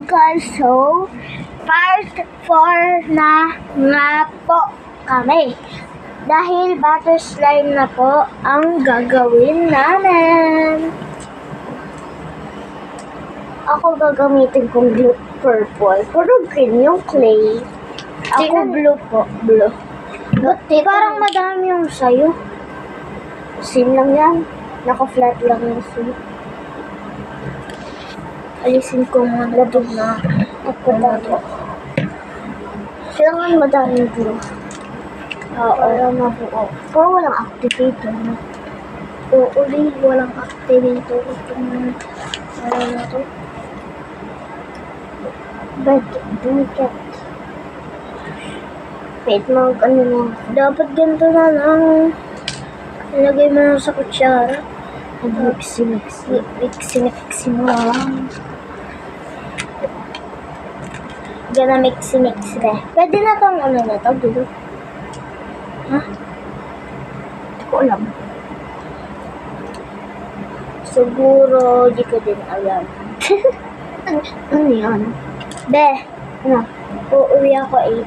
Guys, so, part 4 na nga po kami. Dahil butter slime na po ang gagawin namin. Ako gagamitin kong blue purple. Puro green yung clay. Ako blue po. Blue. Parang madami yung sayo. Sin lang yan. Naka-flat lang yung sin. Alisin ko mga labog na ako dito. Kailangan madaming glue. Para mabuo. Pero walang activator. Oo, walang activator. Itong ano na to. But, blanket. Wait, ano na. Dapat ganito na lang. Ilagay mo na sa kutsara. Mixi mo lang. Gana mixi be. Pwede na tong ano na to, dulo. Ha? Hindi ko alam. Siguro, di ko din alam. Ano yan? Be, ano? Uuwi ako 8.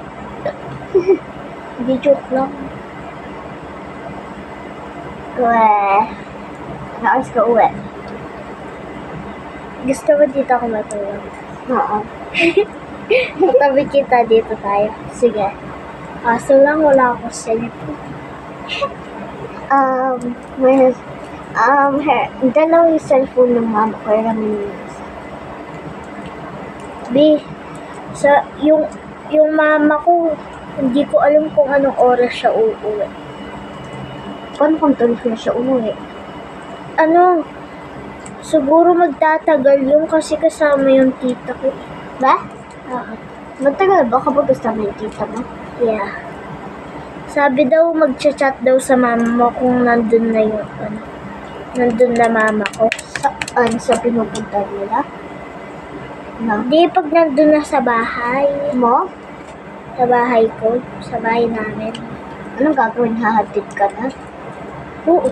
Hindi joke lang. Weh. Nakalis ka uwi. Gusto mo dito ako matulog? Oo. Katabi kita dito tayo. Sige. Kaso lang wala akong cellphone. Dalawang cellphone ng mama ko yung B, yung mama ko, hindi ko alam kung anong oras siya uuwi. Paano kung tuloy siya umuwi? Ano, siguro magtatagal yung kasi kasama yung tita ko. Ba? Oo. Magtagal ba kapag kasama yung tita mo? Yeah. Sabi daw magchat-chat daw sa mama mo kung nandun na yung nandun na mama ko. Saan sa pinupunta nila? No? Di, pag nandun na sa bahay. Mo? Sa bahay ko. Sa bahay namin. Anong gagawin? Hahatid ka na? Oo.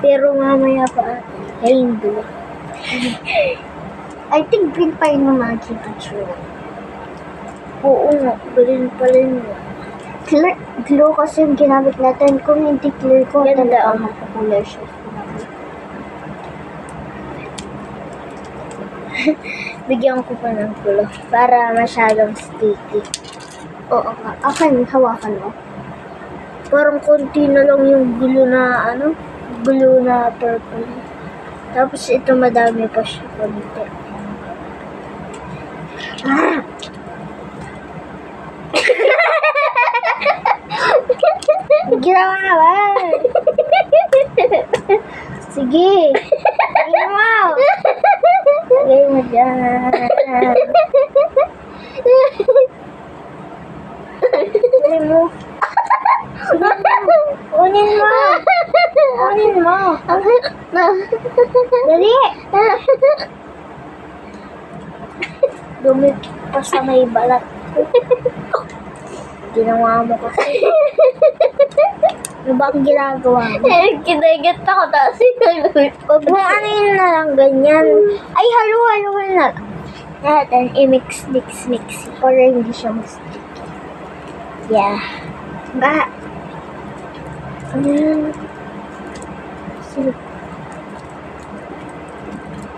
Pero mamaya pa ay hindi. I think green pa yung makikita siya. Oo nga, green pa rin yun. Glow kasi yung ginamit natin. Kung hindi clear ko, talaga ang mapakulay siya. Bigyan ko pa ng glow para masyadong sticky. Oo nga. Akin, hawakan mo. Parang konti na lang yung glue na glue na purple. Tapos ito madami pa siya konti. Ah! Ginawa nga ba? Sige. Sige mo. Sige mo dyan. Sige mo. Unin mo. Unin mo. Dali. Dumi pa sa may balat. Ginawa mo kasi. Ano ba ang ginagawa mo? Kinagat ako tapos Huwag mo ano yun na lang ganyan. Ay, halo-halo na lang. Natin, i-mix. Para hindi siya ma-sticky. Yeah. Ba? Ano yun? Sino?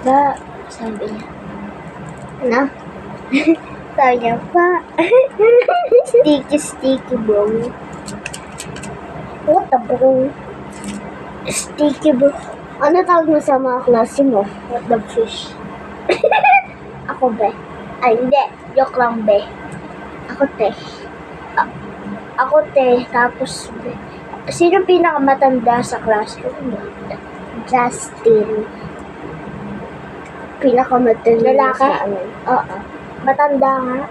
Ba? Sabi niya. Ano? Sabi niya pa. Sticky bro. What the bro? Sticky bro. Ano tawag mo sa mga klase mo? What the fish? Ako be. Ay hindi. Joke lang be. Ako te. Ako te. Tapos be. Sino pinakamatanda sa klase ko? Justin. Pinakamatanda Lalaki? sa amin. Oo. Matanda nga.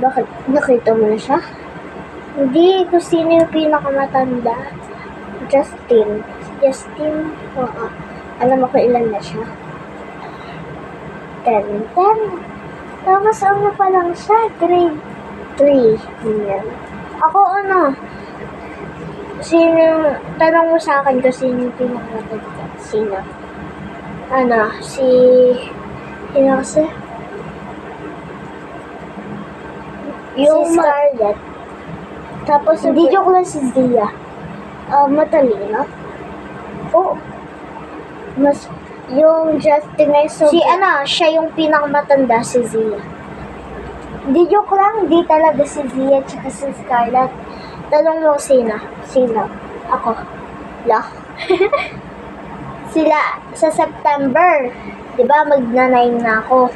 Bakit? Nakita mo na siya? Hindi. Kung sino yung pinakamatanda. Justin. Oo. Alam mo kung ilan na siya? 10. Tapos ano pa lang siya? Grade 3. Yan. Ako tanong mo sa akin kung sino yung pinakamatanda. Sino? Sino kasi? Yung Si Scarlett. Tapos Hindi joke lang si Zia. matalino. Oo. Mas yung Justin ay Siya yung pinakamatanda, si Zia. Hindi joke lang, hindi talaga si Zia tsaka si Scarlett. Tanong mo sino? Ako. La. Sila sa September. Diba, magna-9 na ako.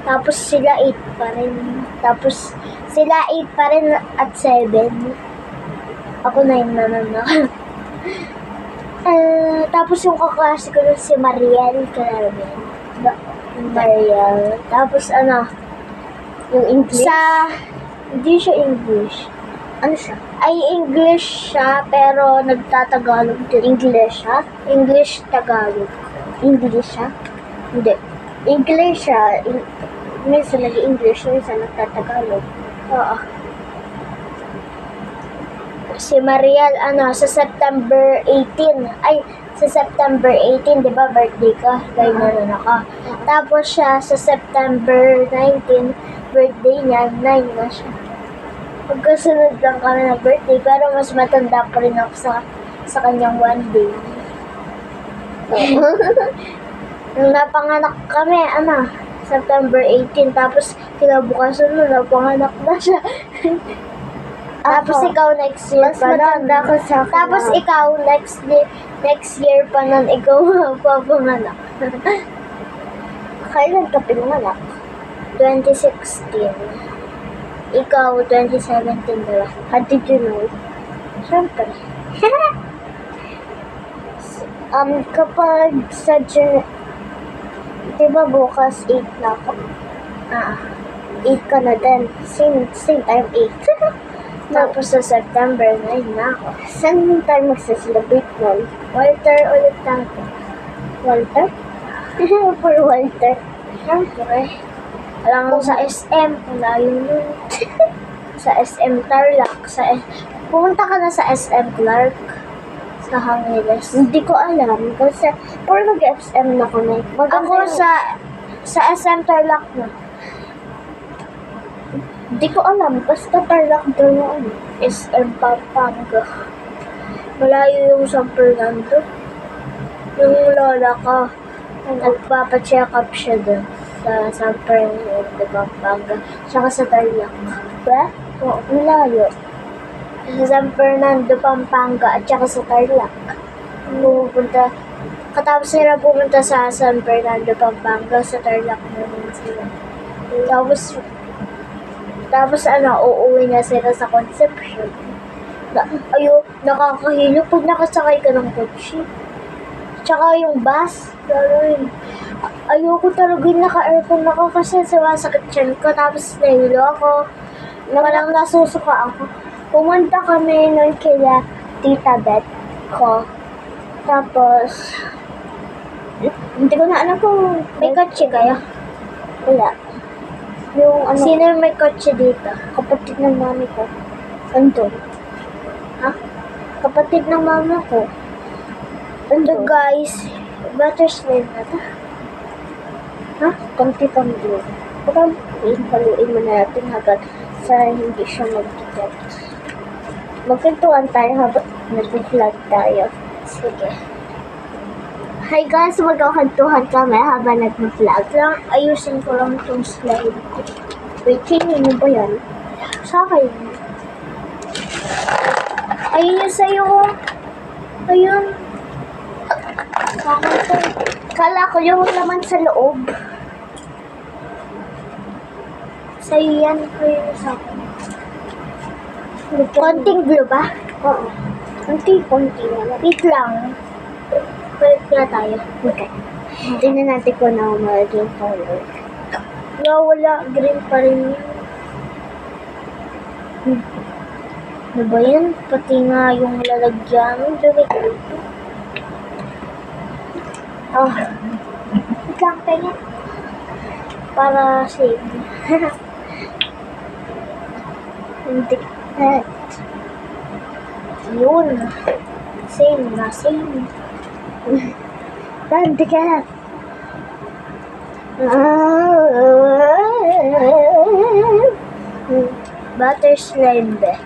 Tapos sila 8 pa rin. Tapos sila 8 pa rin at 7. Ako 9 na naman. Tapos yung kaklase ko nun si Mariel. Kalala mo yun? Mariel. Tapos yung English. Hindi siya English. Ano siya? Ay, English siya, pero nagtatagalog din. English siya? English, Tagalog. English siya? Hindi. English siya. Minsan nag-English, minsan nagtatagalog. Oo. Si Mariel, sa September 18. Ay, sa September 18, di ba, birthday ka? Ganyan na ka. Tapos siya, sa September 19, birthday niya, 9 na siya. Magkasunod lang kami ng birthday, pero mas matanda pa rin ako sa kanyang one day. Nung napanganak kami, September 18, tapos kinabukasan mo, napanganak na siya. Tapos ikaw next year Mas pa nun. matanda ka sa akin. Tapos ikaw next year pa nun, ikaw mapapanganak. Kailan ka pinanganak? 2016. Ikaw, 2017 diba? How did you know? Siyempre. Kapag sa di ba bukas 8 na ako? 8 ka na din. Same time 8. Tapos sa September 9 na ako. Saan tayo magsa-celebrate nun? Walter ulit ako. Walter? For Walter. Siyempre. Alam mo sa SM, malayo nun. Sa SM Tarlac. Pumunta ka na sa SM Clark. Sa Hangiles. Hindi ko alam. Kasi, pero nag-FM na kami. Ako sa SM Tarlac na. Hindi ko alam. Basta Tarlac daw yung SM Pampanga. Malayo yung San Fernando. Yung lola ko, nagpapacheck up siya dun sa San Fernando, Pampanga. Tsaka sa Tarlac. Ba? Oo, malayo. Sa San Fernando, Pampanga, at tsaka sa Tarlac. Katapos nila pumunta sa San Fernando, Pampanga, sa Tarlac naman sila. Tapos uuwi na sila sa Concepcion. Nakakahilo pag nakasakay ka ng kotse. Tsaka yung bus, ayoko talaga yung naka-aircon ako kasi sumasakit tiyan ko. Tapos nahilo ako. Parang nasusuka ako. Pumunta kami nun kila Tita Beth ko. Tapos, hindi ko na alam kung May kotse kayo? wala. Yung Sino yung may kotse dito? kapatid ng mami ko. Andun. Ha? Kapatid ng mama ko. So Andun. guys, better slave na to. Ha? Konti pang doon. Parang haluin mo na natin hanggang sa hindi siya mag-get. Magkwentuhan tayo habang nag-vlog tayo. Sige. Hi guys, magkakantuhan kami habang nag-vlog. Lang, ayusin ko lang itong slide ko. Wait, sino mo ba yan? Sa akin. Ayun yung sa'yo ko. Ayun. Sa akin to. Kala ko yung laman sa loob. Sa'yo yan. Ayun yung sa akin. Konting blue ba? Oo. Konti na lang. Wait lang. Balik na tayo. Okay. Tingnan natin kung ano magiging color. Wala. Green pa rin yun. Ano ba yan? Pati nga yung lalagyan. Dumi dito. Wait lang, tayo. Para safe. Hindi. Yun. Same na. Same. Hindi ka. Butter slime ba?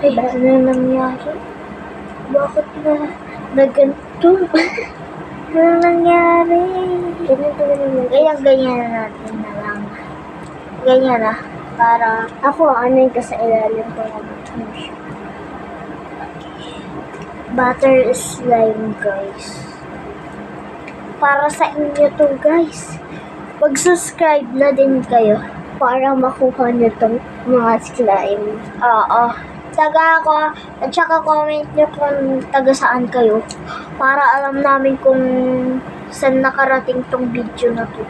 Ay, ano nangyari? Bakit na ganito? Ano nangyari? Ganyan na natin na lang. Ganyan na. Para Ako, ano yung sa ilalim ko lang. butter slime, guys. Para sa inyo to, guys. Mag-subscribe na din kayo. Para makuha nyo itong mga slime. Oo. Taga ako, at saka comment nyo kung taga saan kayo. Para alam namin kung saan nakarating tong video na to.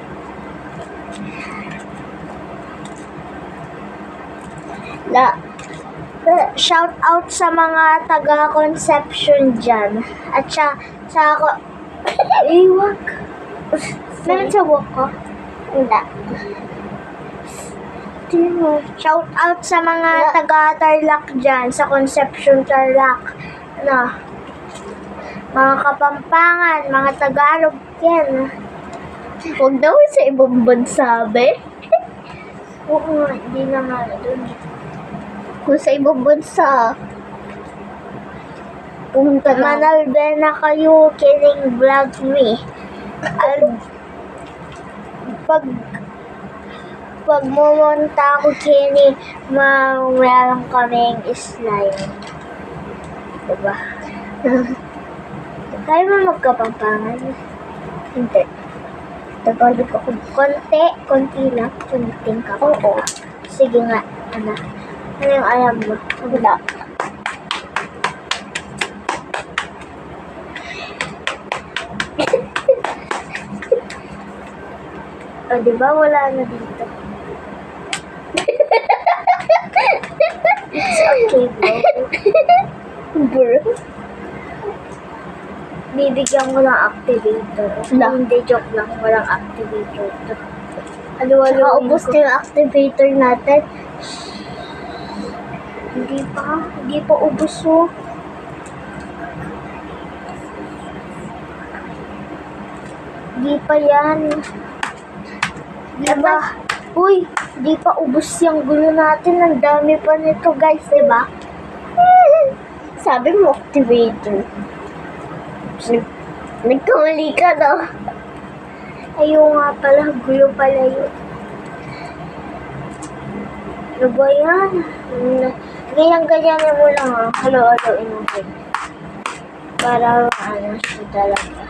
Shout out sa mga taga Conception dyan. At sa ako, wag. Meron sa walk ko? Hindi. Shout out sa mga taga Tarlac dyan, sa Conception Tarlac. Ano? Mga Kapampangan, mga Tagalog yan. Huwag daw sa ibang bansa, be. Oo nga, hindi na nga doon. Kung sa ibang bansa, pumunta na. Manalbe na kayo, kining vlog me. Pag mumunta ako kini, meron kaming slime. Diba? Kaya mo magkapampangan? Hindi. Tagalog ako. Konti lang. Kunting ka. Oo. Sige nga, ano yung alam mo? Wala. O, diba? Wala na dito. It's okay, bro. Bro. Bibigyan ko ng activator. Hindi, joke lang. Walang activator to. Saka ubos na yung activator natin. Hindi pa ubos, oh. Hindi pa yan. Diba? Uy, di pa ubos yung gulo natin. Ang dami pa nito, guys, diba? Sabi mo activator. Nagkamali ka daw. Ayaw nga pala, gulo pala yun. Ano ba yan? Ganyan-ganyan mo lang, ha? Halo-haloin mo din. Para, siya talaga.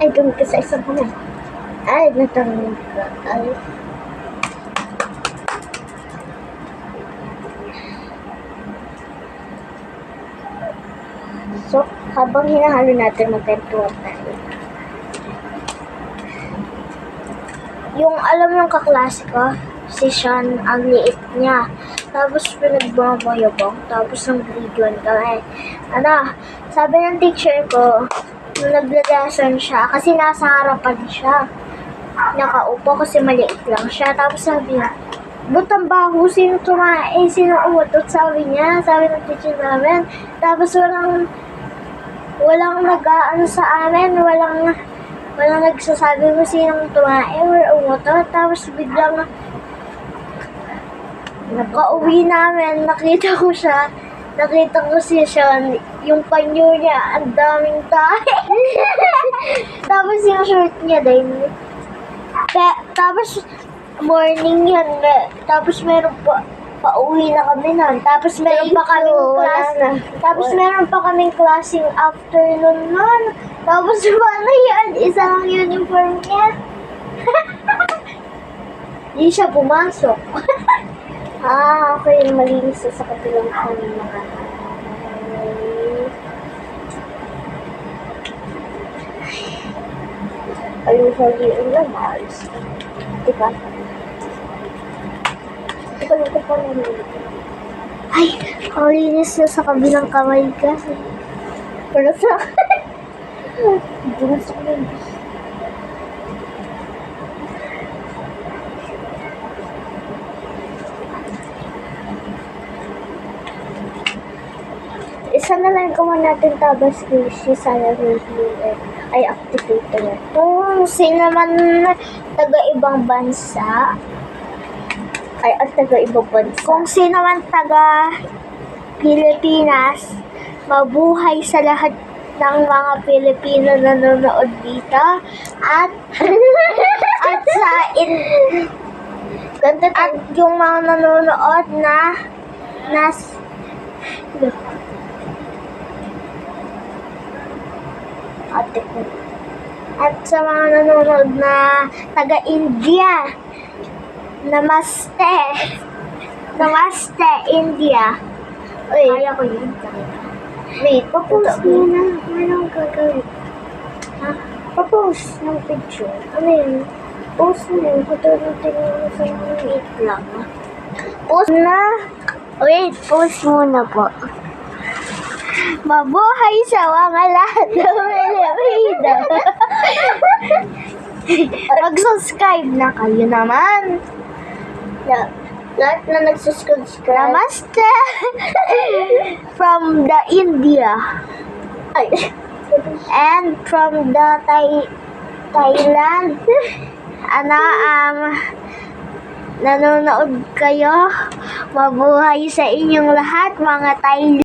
Ay, doon ka sa isang kamay. Ay, natanong ka. Ay. So, habang hinahalo natin, magkantuan tayo. Yung alam yung kaklase ko, si Sean, ang liit niya. Tapos pinagbabayabang. Tapos ng grade 1 kami. Sabi ng teacher ko, nung naglalason siya, kasi nasa harapan siya. Nakaupo kasi maliit lang siya. Tapos sabi niya, butang baho, sino tumae, sino umutot, sabi niya. Sabi ng teacher namin. Tapos walang nag-aano sa amin, walang nagsasabi mo sinong tumae or umutot. Tapos biglang nakauwi namin, nakita ko si Sean, yung panyo niya, ang daming tae. Tapos yung shirt niya din. Tapos morning yan, tapos meron pauwi na kami nun. Tapos meron pa kaming class. Tapos meron pa kaming klaseng afternoon nun. Tapos paano yan? Isa lang uniform niya. Hindi siya pumasok. Okay. Malinis na sa kapilang ng mga ayun sa liin lang, maalis. Diba? Ito lang ko pa naman. Ay, kaulinis na sa kabilang kamay kasi. Pero sa bunas ko yun. Sana lang gawa natin tabas si Sarah review ay activator. Kung sino man taga-ibang bansa, Ay, at taga-ibang bansa. kung sino man taga Pilipinas, mabuhay sa lahat ng mga Pilipino na nanonood dito at at yung mga nanonood na Ate ko. at sa mga nanonood na taga-India. Namaste. Namaste, India. Uy, Kaya ko yun. wait, papost mo na. Anong gagawin? Ha? Papost ng picture. Ano yun? Post mo yun. Patulong mo sa mga wait lang. Post na. Wait, post muna po. Mabuhay sa mga lahat ng Pilipino. Mag-subscribe na kayo naman. Lahat na nagsusubscribe. Namaste. From the India. Ay. And from the Thailand. Nanonood kayo. Mabuhay sa inyong lahat, mga Thailand.